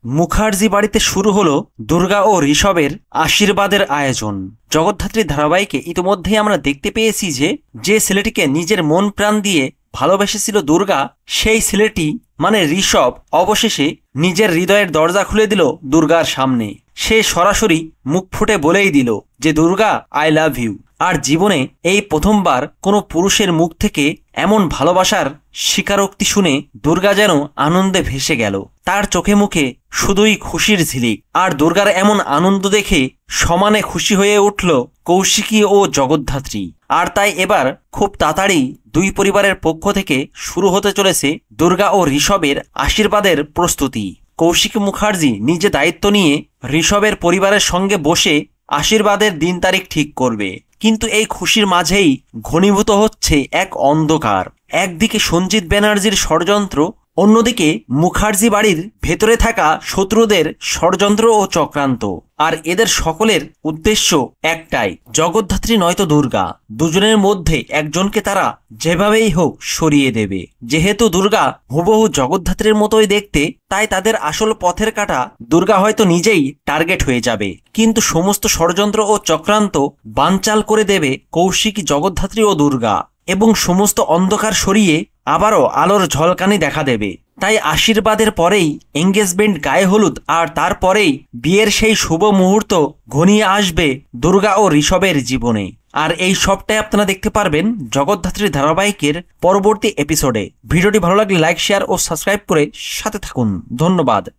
মুখার্জি বাড়িতে শুরু হলো দুর্গা ও ঋষভের আশীর্বাদের আয়োজন। জগদ্ধাত্রী ধারাবাহিকে ইতিমধ্যেই আমরা দেখতে পেয়েছি যে ছেলেটিকে নিজের মন প্রাণ দিয়ে ভালোবেসেছিল দুর্গা, সেই ছেলেটি মানে ঋষভ অবশেষে নিজের হৃদয়ের দরজা খুলে দিল দুর্গার সামনে। সে সরাসরি মুখ ফুটে বলেই দিল যে দুর্গা, আই লাভ ইউ। আর জীবনে এই প্রথমবার কোনো পুরুষের মুখ থেকে এমন ভালোবাসার স্বীকারোক্তি শুনে দুর্গা যেন আনন্দে ভেসে গেল। তার চোখে মুখে শুধুই খুশির ঝিলিক। আর দুর্গার এমন আনন্দ দেখে সমানে খুশি হয়ে উঠল কৌশিকী ও জগদ্ধাত্রী। আর তাই এবার খুব তাড়াতাড়ি দুই পরিবারের পক্ষ থেকে শুরু হতে চলেছে দুর্গা ও ঋষভের আশীর্বাদের প্রস্তুতি। কৌশিকী মুখার্জি নিজে দায়িত্ব নিয়ে ঋষভের পরিবারের সঙ্গে বসে আশীর্বাদের দিন তারিখ ঠিক করবে। কিন্তু এই খুশির মাঝেই ঘনীভূত হচ্ছে এক অন্ধকার। একদিকে সঞ্জিত ব্যানার্জির ষড়যন্ত্র, অন্যদিকে মুখার্জি বাড়ির ভেতরে থাকা শত্রুদের ষড়যন্ত্র ও চক্রান্ত। আর এদের সকলের উদ্দেশ্য একটাই, জগদ্ধাত্রী নয়তো দুর্গা, দুজনের মধ্যে একজনকে তারা যেভাবেই হোক সরিয়ে দেবে। যেহেতু দুর্গা হুবহু জগদ্ধাত্রীর মতোই দেখতে, তাই তাদের আসল পথের কাটা দুর্গা হয়তো নিজেই টার্গেট হয়ে যাবে। কিন্তু সমস্ত ষড়যন্ত্র ও চক্রান্ত বানচাল করে দেবে কৌশিকী, জগদ্ধাত্রী ও দুর্গা, এবং সমস্ত অন্ধকার সরিয়ে আবারও আলোর ঝলকানি দেখা দেবে। তাই আশীর্বাদের পরেই এঙ্গেজমেন্ট, গায়ে হলুদ, আর তারপরেই বিয়ের সেই শুভ মুহূর্ত ঘনিয়ে আসবে দুর্গা ও ঋষভের জীবনে। আর এই সবটাই আপনারা দেখতে পারবেন জগদ্ধাত্রী ধারাবাহিকের পরবর্তী এপিসোডে। ভিডিওটি ভালো লাগলে লাইক, শেয়ার ও সাবস্ক্রাইব করে সাথে থাকুন। ধন্যবাদ।